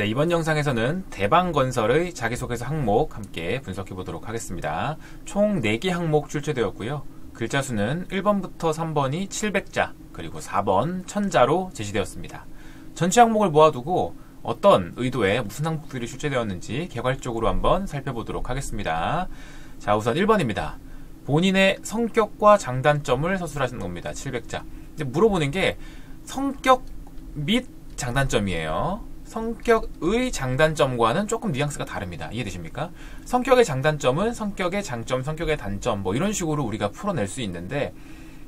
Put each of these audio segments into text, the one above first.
이번 영상에서는 대방건설의 자기소개서 항목 함께 분석해 보도록 하겠습니다. 총 4개 항목 출제되었고요. 글자 수는 1번부터 3번이 700자, 그리고 4번 1000자로 제시되었습니다. 전체 항목을 모아두고 어떤 의도에 무슨 항목들이 출제되었는지 개괄적으로 한번 살펴보도록 하겠습니다. 자, 우선 1번입니다. 본인의 성격과 장단점을 서술하시는 겁니다. 700자. 이제 물어보는 게 성격 및 장단점이에요. 성격의 장단점과는 조금 뉘앙스가 다릅니다. 이해되십니까? 성격의 장단점은 성격의 장점, 성격의 단점 뭐 이런 식으로 우리가 풀어낼 수 있는데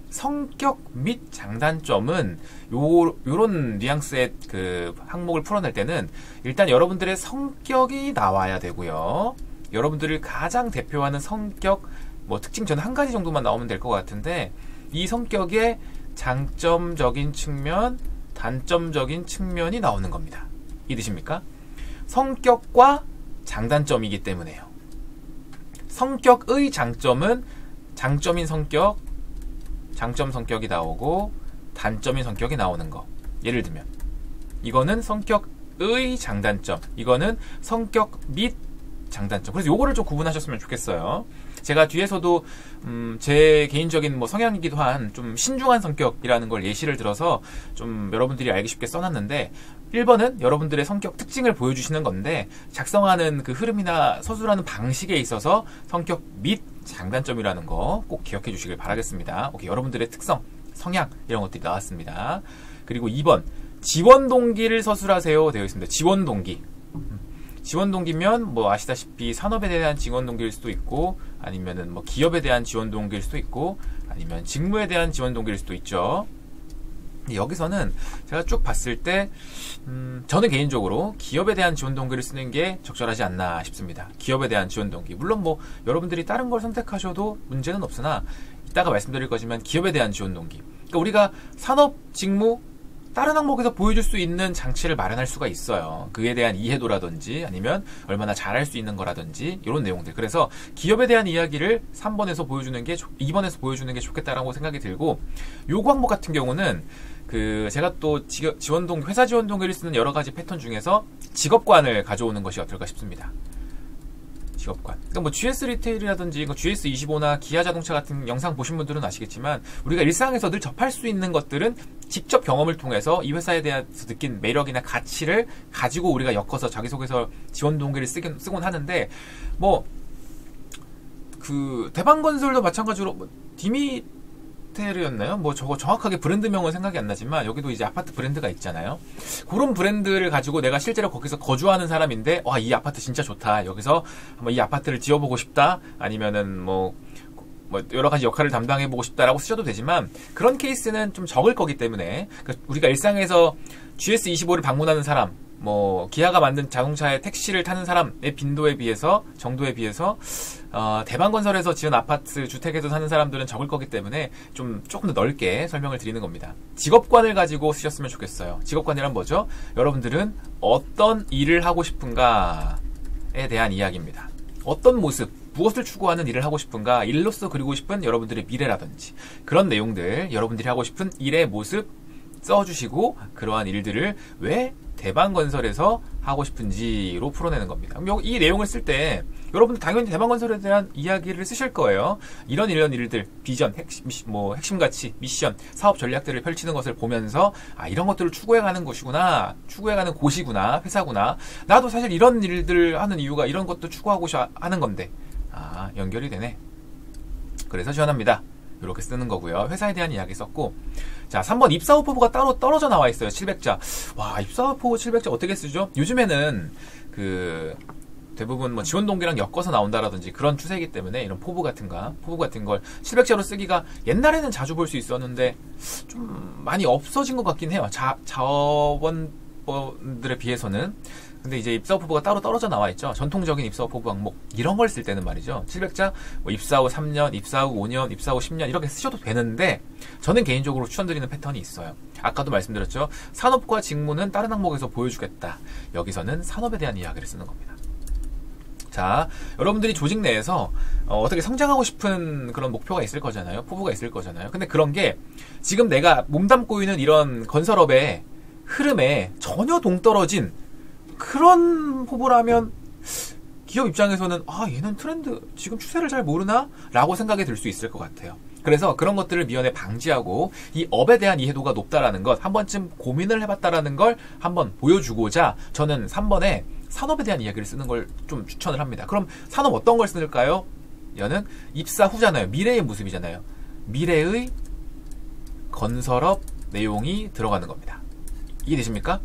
성격 및 장단점은 요런 뉘앙스의 그 항목을 풀어낼 때는 일단 여러분들의 성격이 나와야 되고요. 여러분들을 가장 대표하는 성격 뭐 특징 저는 한 가지 정도만 나오면 될 것 같은데 이 성격의 장점적인 측면, 단점적인 측면이 나오는 겁니다. 이해되십니까? 성격과 장단점이기 때문에요. 성격의 장점은 장점인 성격, 장점 성격이 나오고 단점인 성격이 나오는 거. 예를 들면 이거는 성격의 장단점, 이거는 성격 및 장단점. 그래서 요거를 좀 구분하셨으면 좋겠어요. 제가 뒤에서도 제 개인적인 뭐 성향이기도 한 좀 신중한 성격이라는 걸 예시를 들어서 좀 여러분들이 알기 쉽게 써놨는데 1번은 여러분들의 성격 특징을 보여주시는 건데 작성하는 그 흐름이나 서술하는 방식에 있어서 성격 및 장단점이라는 거 꼭 기억해 주시길 바라겠습니다. 오케이, 여러분들의 특성, 성향 이런 것들이 나왔습니다. 그리고 2번 지원 동기를 서술하세요 되어 있습니다. 지원 동기. 지원 동기면 뭐 아시다시피 산업에 대한 지원 동기일 수도 있고 아니면은 뭐 기업에 대한 지원 동기일 수도 있고 아니면 직무에 대한 지원 동기일 수도 있죠. 여기서는 제가 쭉 봤을 때 저는 개인적으로 기업에 대한 지원 동기를 쓰는 게 적절하지 않나 싶습니다. 기업에 대한 지원 동기. 물론 뭐 여러분들이 다른 걸 선택하셔도 문제는 없으나 이따가 말씀드릴 거지만 기업에 대한 지원 동기. 그러니까 우리가 산업, 직무 다른 항목에서 보여줄 수 있는 장치를 마련할 수가 있어요. 그에 대한 이해도라든지 아니면 얼마나 잘할 수 있는 거라든지 이런 내용들. 그래서 기업에 대한 이야기를 3번에서 보여주는 게 2번에서 보여주는 게 좋겠다라고 생각이 들고 요거 항목 같은 경우는 제가 또 회사 지원 동기를 쓰는 여러 가지 패턴 중에서 직업관을 가져오는 것이 어떨까 싶습니다. 직업관. 그러니까 뭐 GS 리테일이라든지 GS25나 기아 자동차 같은 영상 보신 분들은 아시겠지만 우리가 일상에서 늘 접할 수 있는 것들은 직접 경험을 통해서 이 회사에 대해서 느낀 매력이나 가치를 가지고 우리가 엮어서 자기소개서 지원 동기를 쓰곤 하는데 뭐 대방건설도 마찬가지로 디미테르였나요? 뭐 저거 정확하게 브랜드명은 생각이 안 나지만 여기도 이제 아파트 브랜드가 있잖아요. 그런 브랜드를 가지고 내가 실제로 거기서 거주하는 사람인데 와, 이 아파트 진짜 좋다. 여기서 한번 이 아파트를 지어보고 싶다. 아니면은 뭐 여러 가지 역할을 담당해보고 싶다라고 쓰셔도 되지만 그런 케이스는 좀 적을 거기 때문에 우리가 일상에서 GS25를 방문하는 사람, 뭐 기아가 만든 자동차의 택시를 타는 사람의 빈도에 비해서 정도에 비해서 대방건설에서 지은 아파트 주택에서 사는 사람들은 적을 거기 때문에 조금 더 넓게 설명을 드리는 겁니다. 직업관을 가지고 쓰셨으면 좋겠어요. 직업관이란 뭐죠? 여러분들은 어떤 일을 하고 싶은가에 대한 이야기입니다. 어떤 모습, 무엇을 추구하는 일을 하고 싶은가, 일로서 그리고 싶은 여러분들의 미래라든지 그런 내용들, 여러분들이 하고 싶은 일의 모습 써주시고 그러한 일들을 왜 대방건설에서 하고 싶은지로 풀어내는 겁니다. 이 내용을 쓸 때 여러분들 당연히 대방건설에 대한 이야기를 쓰실 거예요. 이런 일들, 비전, 핵심 가치, 미션, 사업 전략들을 펼치는 것을 보면서 이런 것들을 추구해가는 곳이구나, 추구해가는 곳이구나, 회사구나. 나도 사실 이런 일들을 하는 이유가 이런 것도 추구하고 하는 건데 연결이 되네. 그래서 지원합니다. 이렇게 쓰는 거고요. 회사에 대한 이야기 썼고, 자, 3번 입사후 포부가 따로 떨어져 나와 있어요. 700자. 와, 입사후 포부 700자 어떻게 쓰죠? 요즘에는 대부분 뭐 지원 동기랑 엮어서 나온다라든지 그런 추세이기 때문에 이런 포부 같은 걸 700자로 쓰기가 옛날에는 자주 볼 수 있었는데 좀 많이 없어진 것 같긴 해요. 자원들에 비해서는. 근데 이제 입사후 포부가 따로 떨어져 나와 있죠. 전통적인 입사후 포부 항목 이런 걸 쓸 때는 말이죠. 700자 뭐 입사 후 3년, 입사 후 5년, 입사 후 10년 이렇게 쓰셔도 되는데 저는 개인적으로 추천드리는 패턴이 있어요. 아까도 말씀드렸죠. 산업과 직무는 다른 항목에서 보여주겠다. 여기서는 산업에 대한 이야기를 쓰는 겁니다. 자, 여러분들이 조직 내에서 어떻게 성장하고 싶은 그런 목표가 있을 거잖아요. 포부가 있을 거잖아요. 근데 그런 게 지금 내가 몸담고 있는 이런 건설업의 흐름에 전혀 동떨어진 그런 포부라면 기업 입장에서는 얘는 트렌드 지금 추세를 잘 모르나? 라고 생각이 들 수 있을 것 같아요. 그래서 그런 것들을 미연에 방지하고 이 업에 대한 이해도가 높다라는 것, 한 번쯤 고민을 해봤다라는 걸 한번 보여주고자 저는 3번에 산업에 대한 이야기를 쓰는 걸 좀 추천을 합니다. 그럼 산업 어떤 걸 쓸까요? 얘는 입사 후잖아요. 미래의 모습이잖아요. 미래의 건설업 내용이 들어가는 겁니다. 이해되십니까?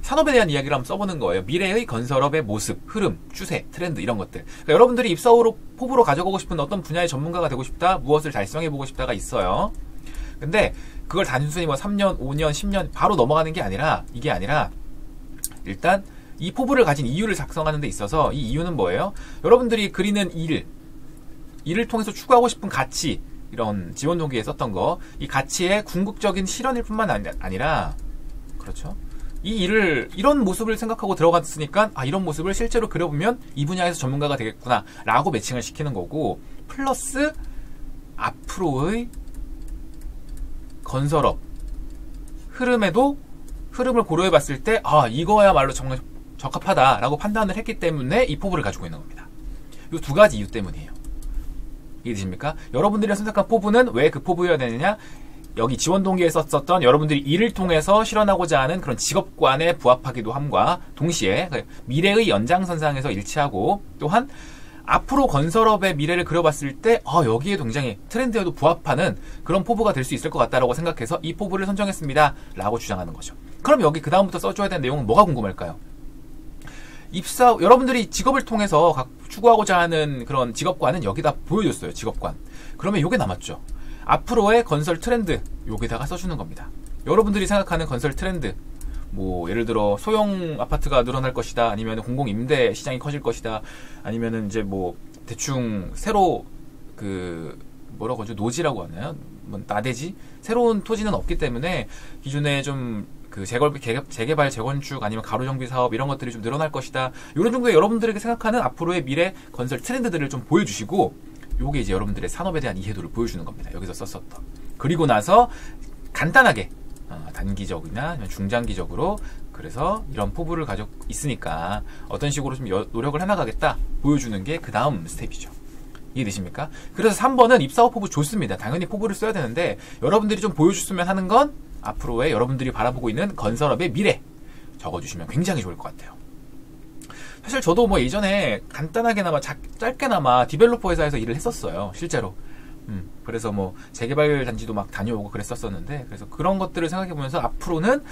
산업에 대한 이야기를 한번 써보는 거예요. 미래의 건설업의 모습, 흐름, 추세, 트렌드 이런 것들. 그러니까 여러분들이 입사 후로 포부로 가져가고 싶은 어떤 분야의 전문가가 되고 싶다, 무엇을 달성해보고 싶다가 있어요. 근데 그걸 단순히 뭐 3년, 5년, 10년 바로 넘어가는 게 아니라, 이게 아니라 일단 이 포부를 가진 이유를 작성하는 데 있어서 이 이유는 뭐예요? 여러분들이 그리는 일을 통해서 추구하고 싶은 가치, 이런 지원 동기에 썼던 거, 이 가치의 궁극적인 실현일 뿐만 아니라, 그렇죠? 이 일을, 이런 모습을 생각하고 들어갔으니까, 이런 모습을 실제로 그려보면 이 분야에서 전문가가 되겠구나, 라고 매칭을 시키는 거고, 플러스 앞으로의 건설업, 흐름을 고려해 봤을 때, 이거야말로 정말 적합하다라고 판단을 했기 때문에 이 포부를 가지고 있는 겁니다. 이 두 가지 이유 때문이에요. 이해되십니까? 여러분들이 선택한 포부는 왜 그 포부여야 되느냐? 여기 지원 동기에 썼었던 여러분들이 일을 통해서 실현하고자 하는 그런 직업관에 부합하기도 함과 동시에 미래의 연장선상에서 일치하고, 또한 앞으로 건설업의 미래를 그려봤을 때 여기에 굉장히 트렌드에도 부합하는 그런 포부가 될 수 있을 것 같다라고 생각해서 이 포부를 선정했습니다 라고 주장하는 거죠. 그럼 여기 그 다음부터 써줘야 되는 내용은 뭐가 궁금할까요? 여러분들이 직업을 통해서 추구하고자 하는 그런 직업관은 여기다 보여줬어요. 직업관. 그러면 요게 남았죠. 앞으로의 건설 트렌드, 여기다가 써주는 겁니다. 여러분들이 생각하는 건설 트렌드, 뭐 예를 들어 소형 아파트가 늘어날 것이다, 아니면 공공 임대 시장이 커질 것이다, 아니면은 이제 뭐 대충 새로 뭐라고 하죠? 노지라고 하나요? 뭐 나대지? 새로운 토지는 없기 때문에 기존에 좀 재개발, 재건축, 아니면 가로정비 사업 이런 것들이 좀 늘어날 것이다. 이런 정도의 여러분들에게 생각하는 앞으로의 미래 건설 트렌드들을 좀 보여주시고, 요게 이제 여러분들의 산업에 대한 이해도를 보여주는 겁니다. 여기서 썼었던. 그리고 나서 간단하게 단기적이나 중장기적으로, 그래서 이런 포부를 가지고 있으니까 어떤 식으로 좀 노력을 해나가겠다 보여주는 게 그 다음 스텝이죠. 이해되십니까? 그래서 3번은 입사 후 포부 좋습니다. 당연히 포부를 써야 되는데, 여러분들이 좀 보여줬으면 하는 건 앞으로의 여러분들이 바라보고 있는 건설업의 미래 적어주시면 굉장히 좋을 것 같아요. 사실 저도 뭐 예전에 간단하게나마 짧게나마 디벨로퍼 회사에서 일을 했었어요. 실제로. 그래서 뭐 재개발 단지도 막 다녀오고 그랬었는데, 그래서 그런 것들을 생각해보면서 앞으로는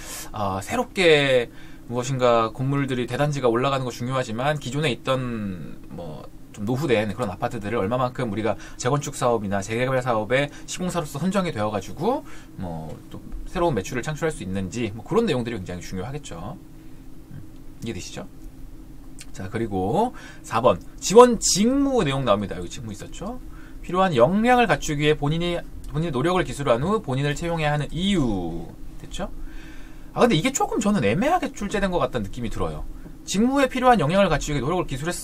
새롭게 무엇인가 건물들이 대단지가 올라가는 거 중요하지만, 기존에 있던 뭐 좀 노후된 그런 아파트들을 얼마만큼 우리가 재건축 사업이나 재개발 사업의 시공사로서 선정이 되어가지고 뭐 또 새로운 매출을 창출할 수 있는지, 뭐 그런 내용들이 굉장히 중요하겠죠. 이해되시죠? 자, 그리고 4번 지원 직무 내용 나옵니다. 여기 직무 있었죠? 필요한 역량을 갖추기 위해 본인이 노력을 기술한 후 본인을 채용해야 하는 이유. 됐죠? 근데 이게 조금 저는 애매하게 출제된 것 같다는 느낌이 들어요. 직무에 필요한 역량을 갖추기 위해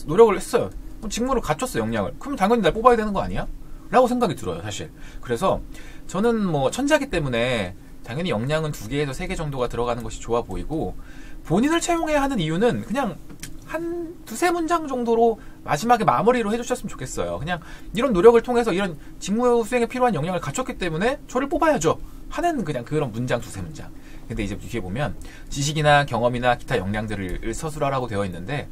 노력을 했어요. 그럼 직무를 갖췄어, 역량을. 그럼 당연히 날 뽑아야 되는 거 아니야? 라고 생각이 들어요, 사실. 그래서 저는 뭐 천자기 때문에 당연히 역량은 2개에서 3개 정도가 들어가는 것이 좋아 보이고, 본인을 채용해야 하는 이유는 그냥 한 2-3문장 정도로 마지막에 마무리로 해주셨으면 좋겠어요. 그냥 이런 노력을 통해서 이런 직무 수행에 필요한 역량을 갖췄기 때문에 저를 뽑아야죠 하는 그냥 그런 문장 2-3문장. 근데 이제 뒤에 보면 지식이나 경험이나 기타 역량들을 서술하라고 되어 있는데,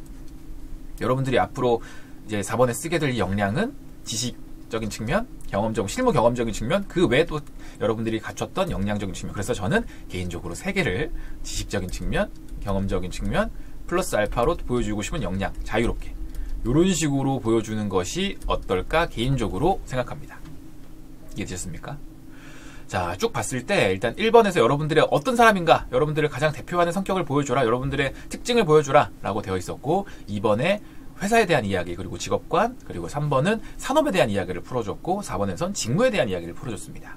여러분들이 앞으로 이제 4번에 쓰게 될 역량은 지식적인 측면, 실무 경험적인 측면, 그 외에 또 여러분들이 갖췄던 역량적인 측면. 그래서 저는 개인적으로 3개를 지식적인 측면, 경험적인 측면, 플러스 알파로 보여주고 싶은 역량, 자유롭게 이런 식으로 보여주는 것이 어떨까 개인적으로 생각합니다. 이해되셨습니까? 자, 쭉 봤을 때 일단 1번에서 여러분들의 어떤 사람인가, 여러분들을 가장 대표하는 성격을 보여줘라, 여러분들의 특징을 보여줘라 라고 되어 있었고, 2번에 회사에 대한 이야기, 그리고 직업관, 그리고 3번은 산업에 대한 이야기를 풀어줬고, 4번에선 직무에 대한 이야기를 풀어줬습니다.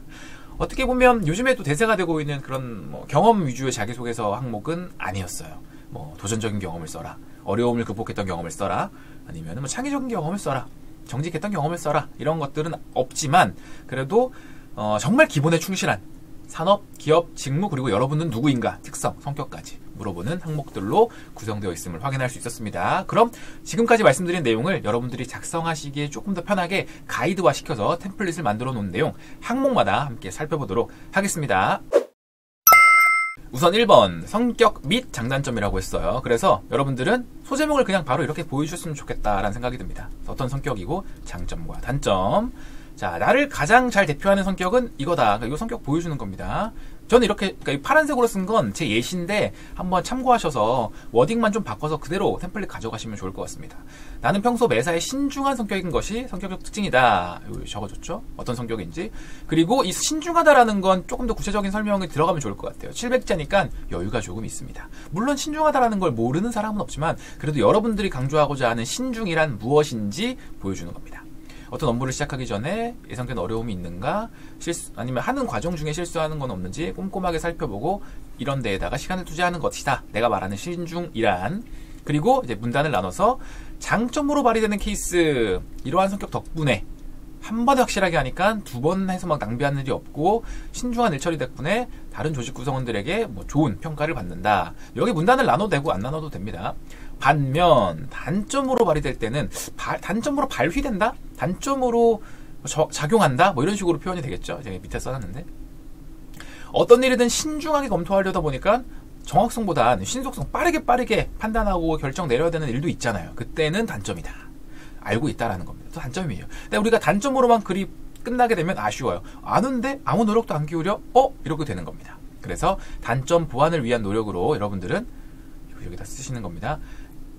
어떻게 보면 요즘에 또 대세가 되고 있는 그런 뭐 경험 위주의 자기소개서 항목은 아니었어요. 뭐 도전적인 경험을 써라, 어려움을 극복했던 경험을 써라, 아니면 뭐 창의적인 경험을 써라, 정직했던 경험을 써라, 이런 것들은 없지만 그래도 정말 기본에 충실한 산업, 기업, 직무, 그리고 여러분은 누구인가, 특성, 성격까지 물어보는 항목들로 구성되어 있음을 확인할 수 있었습니다. 그럼 지금까지 말씀드린 내용을 여러분들이 작성하시기에 조금 더 편하게 가이드화 시켜서 템플릿을 만들어 놓은 내용 항목마다 함께 살펴보도록 하겠습니다. 우선 1번 성격 및 장단점이라고 했어요. 그래서 여러분들은 소제목을 그냥 바로 이렇게 보여주셨으면 좋겠다라는 생각이 듭니다. 어떤 성격이고 장점과 단점. 자, 나를 가장 잘 대표하는 성격은 이거다. 이 성격 보여주는 겁니다. 저는 이렇게 그러니까 파란색으로 쓴 건 제 예시인데 한번 참고하셔서 워딩만 좀 바꿔서 그대로 템플릿 가져가시면 좋을 것 같습니다. 나는 평소 매사에 신중한 성격인 것이 성격적 특징이다. 여기 적어줬죠? 어떤 성격인지. 그리고 이 신중하다라는 건 조금 더 구체적인 설명이 들어가면 좋을 것 같아요. 700자니까 여유가 조금 있습니다. 물론 신중하다라는 걸 모르는 사람은 없지만 그래도 여러분들이 강조하고자 하는 신중이란 무엇인지 보여주는 겁니다. 어떤 업무를 시작하기 전에 예상된 어려움이 있는가, 아니면 하는 과정 중에 실수하는 건 없는지 꼼꼼하게 살펴보고 이런 데에다가 시간을 투자하는 것이다. 내가 말하는 신중이란. 그리고 이제 문단을 나눠서 장점으로 발휘되는 케이스, 이러한 성격 덕분에 한 번에 확실하게 하니까 두 번 해서 막 낭비하는 일이 없고 신중한 일처리 덕분에 다른 조직 구성원들에게 뭐 좋은 평가를 받는다. 여기 문단을 나눠도 되고 안 나눠도 됩니다. 반면 단점으로 발휘될 때는 단점으로 발휘된다? 단점으로 작용한다? 뭐 이런 식으로 표현이 되겠죠. 제가 밑에 써놨는데 어떤 일이든 신중하게 검토하려다 보니까 정확성보단 신속성, 빠르게 판단하고 결정 내려야 되는 일도 있잖아요. 그때는 단점이다. 알고 있다라는 겁니다. 또 단점이에요. 근데 우리가 단점으로만 글이 끝나게 되면 아쉬워요. 아는데 아무 노력도 안 기울여? 이렇게 되는 겁니다. 그래서 단점 보완을 위한 노력으로 여러분들은 여기다 쓰시는 겁니다.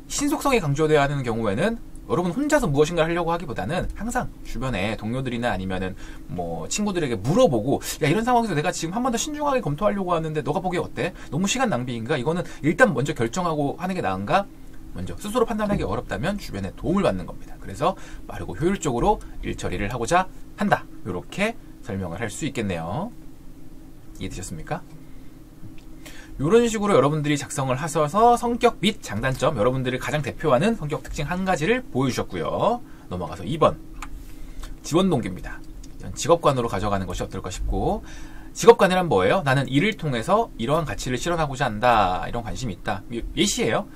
신속성이 강조되어야 하는 경우에는 여러분 혼자서 무엇인가를 하려고 하기보다는 항상 주변에 동료들이나 아니면은 뭐 친구들에게 물어보고, 야, 이런 상황에서 내가 지금 한 번 더 신중하게 검토하려고 하는데 너가 보기에 어때? 너무 시간 낭비인가? 이거는 일단 먼저 결정하고 하는 게 나은가? 먼저 스스로 판단하기 어렵다면 주변에 도움을 받는 겁니다. 그래서 빠르고 효율적으로 일 처리를 하고자 한다. 이렇게 설명을 할 수 있겠네요. 이해되셨습니까? 이런 식으로 여러분들이 작성을 하셔서 성격 및 장단점, 여러분들을 가장 대표하는 성격 특징 한 가지를 보여주셨고요. 넘어가서 2번 지원 동기입니다. 직업관으로 가져가는 것이 어떨까 싶고, 직업관이란 뭐예요? 나는 일을 통해서 이러한 가치를 실현하고자 한다. 이런 관심이 있다. 예시예요.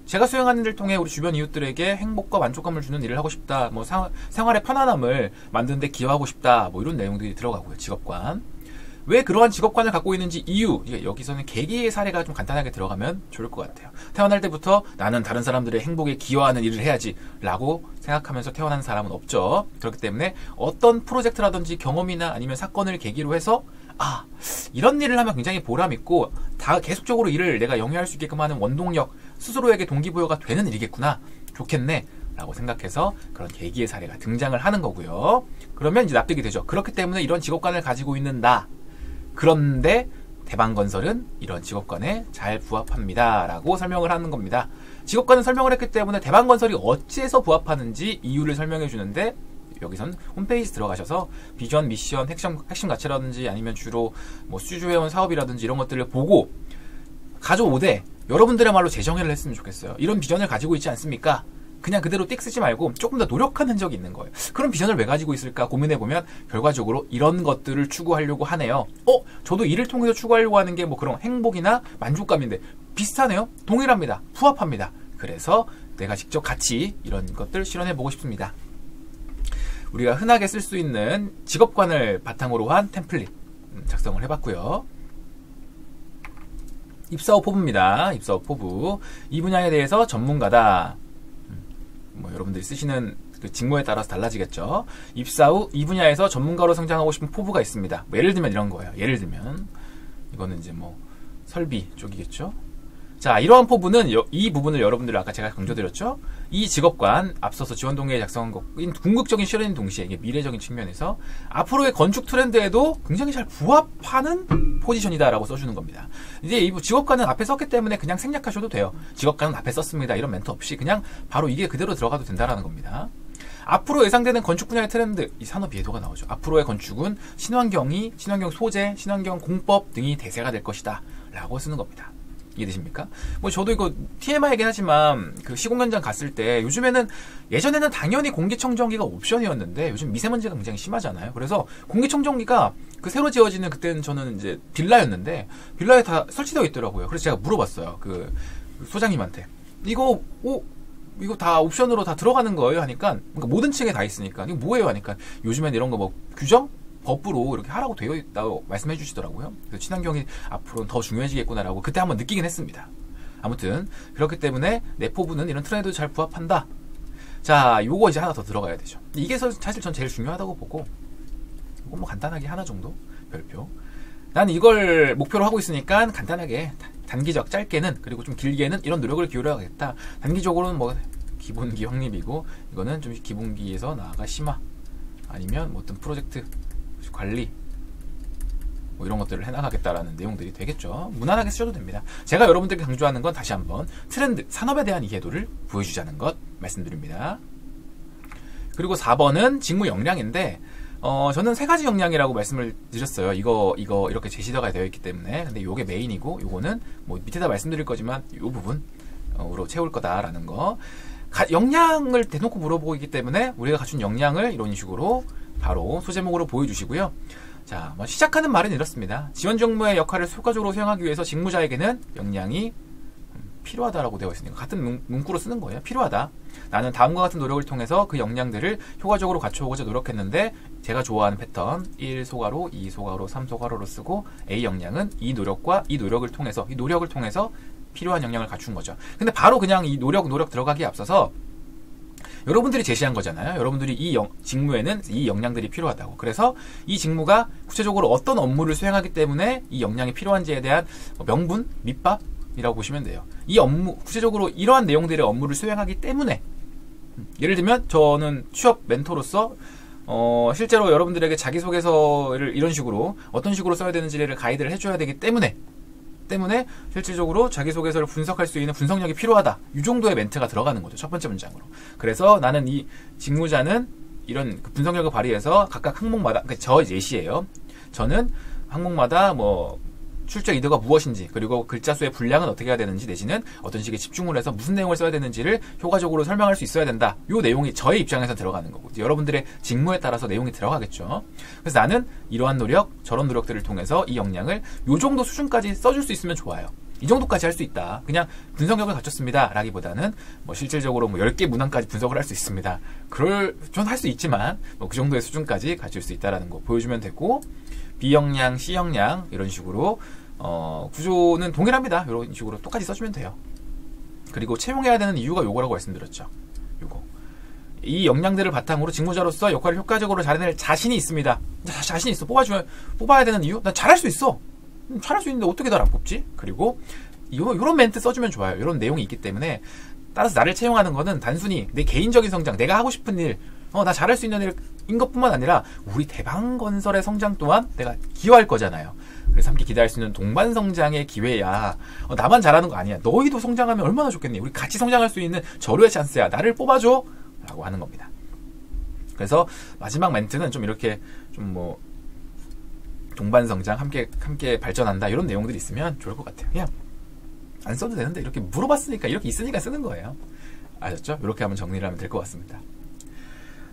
제가 수행하는 일을 통해 우리 주변 이웃들에게 행복과 만족감을 주는 일을 하고 싶다. 뭐 생활의 편안함을 만드는 데 기여하고 싶다. 뭐 이런 내용들이 들어가고요. 직업관. 왜 그러한 직업관을 갖고 있는지 이유, 여기서는 계기의 사례가 좀 간단하게 들어가면 좋을 것 같아요. 태어날 때부터 나는 다른 사람들의 행복에 기여하는 일을 해야지 라고 생각하면서 태어난 사람은 없죠. 그렇기 때문에 어떤 프로젝트라든지 경험이나 아니면 사건을 계기로 해서 이런 일을 하면 굉장히 보람있고 다 계속적으로 일을 내가 영위할 수 있게끔 하는 원동력, 스스로에게 동기부여가 되는 일이겠구나, 좋겠네 라고 생각해서 그런 계기의 사례가 등장을 하는 거고요. 그러면 이제 납득이 되죠. 그렇기 때문에 이런 직업관을 가지고 있는 나, 그런데 대방건설은 이런 직업관에 잘 부합합니다 라고 설명을 하는 겁니다. 직업관은 설명을 했기 때문에 대방건설이 어찌해서 부합하는지 이유를 설명해 주는데, 여기선 홈페이지 들어가셔서 비전, 미션, 핵심 가치라든지 아니면 주로 뭐 수주해온 사업이라든지 이런 것들을 보고 가져오되 여러분들의 말로 재정의를 했으면 좋겠어요. 이런 비전을 가지고 있지 않습니까? 그냥 그대로 띡 쓰지 말고 조금 더 노력한 흔적이 있는 거예요. 그런 비전을 왜 가지고 있을까 고민해보면 결과적으로 이런 것들을 추구하려고 하네요. 저도 일을 통해서 추구하려고 하는 게 뭐 그런 행복이나 만족감인데 비슷하네요. 동일합니다. 부합합니다. 그래서 내가 직접 같이 이런 것들 실현해보고 싶습니다. 우리가 흔하게 쓸 수 있는 직업관을 바탕으로 한 템플릿 작성을 해봤고요. 입사 후 포부입니다. 입사 후 포부. 이 분야에 대해서 전문가다. 뭐 여러분들이 쓰시는 그 직무에 따라서 달라지겠죠. 입사 후 이 분야에서 전문가로 성장하고 싶은 포부가 있습니다. 뭐 예를 들면 이런 거예요. 예를 들면 이거는 이제 뭐 설비 쪽이겠죠. 자, 이러한 포부는 이 부분을 여러분들 아까 제가 강조드렸죠. 이 직업관, 앞서서 지원 동기에 작성한 것인 궁극적인 실현인 동시에 이게 미래적인 측면에서 앞으로의 건축 트렌드에도 굉장히 잘 부합하는 포지션이다라고 써주는 겁니다. 이제 이 직업관은 앞에 썼기 때문에 그냥 생략하셔도 돼요. 직업관은 앞에 썼습니다. 이런 멘트 없이 그냥 바로 이게 그대로 들어가도 된다라는 겁니다. 앞으로 예상되는 건축 분야의 트렌드, 이 산업 이해도가 나오죠. 앞으로의 건축은 친환경 소재, 친환경 공법 등이 대세가 될 것이다 라고 쓰는 겁니다. 이해되십니까? 뭐 저도 이거 TMI이긴 하지만 그 시공연장 갔을 때 요즘에는 예전에는 당연히 공기청정기가 옵션이었는데 요즘 미세먼지가 굉장히 심하잖아요. 그래서 공기청정기가 그 새로 지어지는 그때는 저는 이제 빌라였는데 빌라에 다 설치되어 있더라고요. 그래서 제가 물어봤어요. 그 소장님한테 이거 다 옵션으로 다 들어가는 거예요? 하니까 그러니까 모든 층에 다 있으니까 이거 뭐예요? 하니까 요즘엔 이런 거 뭐 규정? 법으로 이렇게 하라고 되어 있다고 말씀해 주시더라고요. 그래서 친환경이 앞으로는 더 중요해지겠구나라고 그때 한번 느끼긴 했습니다. 아무튼 그렇기 때문에 내포부는 이런 트렌드도 잘 부합한다. 자, 요거 이제 하나 더 들어가야 되죠. 이게 사실 전 제일 중요하다고 보고 이거 뭐 간단하게 하나 정도 별표. 난 이걸 목표로 하고 있으니까 간단하게 단기적 짧게는 그리고 좀 길게는 이런 노력을 기울여야겠다. 단기적으로는 뭐 기본기 확립이고 이거는 좀 기본기에서 나아가 심화 아니면 뭐 어떤 프로젝트 관리 뭐 이런 것들을 해나가겠다라는 내용들이 되겠죠. 무난하게 쓰셔도 됩니다. 제가 여러분들께 강조하는 건 다시 한번 트렌드, 산업에 대한 이해도를 보여주자는 것 말씀드립니다. 그리고 4번은 직무 역량인데 저는 3가지 역량이라고 말씀을 드렸어요. 이거 이렇게 제시가 되어 있기 때문에. 근데 요게 메인이고 요거는 뭐 밑에다 말씀드릴 거지만 요 부분으로 채울 거다라는 거. 역량을 대놓고 물어보고 있기 때문에 우리가 갖춘 역량을 이런 식으로 바로 소제목으로 보여주시고요. 자, 뭐 시작하는 말은 이렇습니다. 지원 직무의 역할을 효과적으로 수행하기 위해서 직무자에게는 역량이 필요하다라고 되어 있으니까 같은 문구로 쓰는 거예요. 필요하다. 나는 다음과 같은 노력을 통해서 그 역량들을 효과적으로 갖춰오고자 노력했는데 제가 좋아하는 패턴 1소가로, 2소가로, 3소가로로 쓰고 A 역량은 이 노력을 통해서 필요한 역량을 갖춘 거죠. 근데 바로 그냥 이 노력 들어가기에 앞서서 여러분들이 제시한 거잖아요. 여러분들이 이 직무에는 이 역량들이 필요하다고. 그래서 이 직무가 구체적으로 어떤 업무를 수행하기 때문에 이 역량이 필요한지에 대한 명분, 밑밥이라고 보시면 돼요. 이 업무, 구체적으로 이러한 내용들의 업무를 수행하기 때문에 예를 들면 저는 취업 멘토로서 실제로 여러분들에게 자기소개서를 이런 식으로 어떤 식으로 써야 되는지를 가이드를 해줘야 되기 때문에 실질적으로 자기소개서를 분석할 수 있는 분석력이 필요하다. 이 정도의 멘트가 들어가는 거죠. 첫 번째 문장으로. 그래서 나는 이 직무자는 이런 분석력을 발휘해서 각각 항목마다, 그러니까 저 예시예요. 저는 항목마다 뭐 출제 의도가 무엇인지 그리고 글자 수의 분량은 어떻게 해야 되는지 내지는 어떤 식의 집중을 해서 무슨 내용을 써야 되는지를 효과적으로 설명할 수 있어야 된다. 이 내용이 저의 입장에서 들어가는 거고 여러분들의 직무에 따라서 내용이 들어가겠죠. 그래서 나는 이러한 노력, 저런 노력들을 통해서 이 역량을 이 정도 수준까지 써줄 수 있으면 좋아요. 이 정도까지 할 수 있다. 그냥 분석력을 갖췄습니다. 라기보다는 뭐 실질적으로 뭐 10개 문항까지 분석을 할 수 있습니다. 전 할 수 있지만 뭐 그 정도의 수준까지 갖출 수 있다라는 거 보여주면 되고 B역량, C역량 이런 식으로 구조는 동일합니다. 이런 식으로 똑같이 써주면 돼요. 그리고 채용해야 되는 이유가 요거라고 말씀드렸죠. 요거. 이 역량들을 바탕으로 직무자로서 역할을 효과적으로 잘해낼 자신이 있습니다. 자신 있어. 뽑아야 되는 이유? 난 잘할 수 있어. 잘할 수 있는데 어떻게 날 안 뽑지? 그리고 요런 멘트 써주면 좋아요. 이런 내용이 있기 때문에 따라서 나를 채용하는 거는 단순히 내 개인적인 성장, 내가 하고 싶은 일, 나 잘할 수 있는 일인 것뿐만 아니라 우리 대방건설의 성장 또한 내가 기여할 거잖아요. 그래서 함께 기대할 수 있는 동반 성장의 기회야. 나만 잘하는 거 아니야. 너희도 성장하면 얼마나 좋겠니? 우리 같이 성장할 수 있는 절호의 찬스야. 나를 뽑아줘. 라고 하는 겁니다. 그래서 마지막 멘트는 좀 이렇게 좀 뭐 동반 성장, 함께 발전한다 이런 내용들이 있으면 좋을 것 같아요. 그냥 안 써도 되는데 이렇게 물어봤으니까 이렇게 있으니까 쓰는 거예요. 아셨죠? 이렇게 하면 정리를 하면 될 것 같습니다.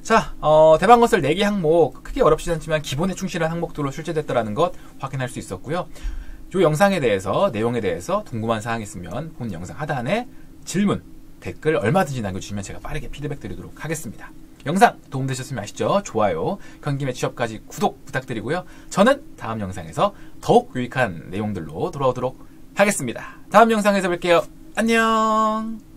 자, 대방건설 4개 항목 크게 어렵지 않지만 기본에 충실한 항목들로 출제됐다는 것 확인할 수 있었고요. 이 영상에 대해서 내용에 대해서 궁금한 사항이 있으면 본 영상 하단에 질문, 댓글 얼마든지 남겨주시면 제가 빠르게 피드백 드리도록 하겠습니다. 영상 도움되셨으면 아시죠? 좋아요, 경김의 취업까지 구독 부탁드리고요. 저는 다음 영상에서 더욱 유익한 내용들로 돌아오도록 하겠습니다. 다음 영상에서 뵐게요. 안녕.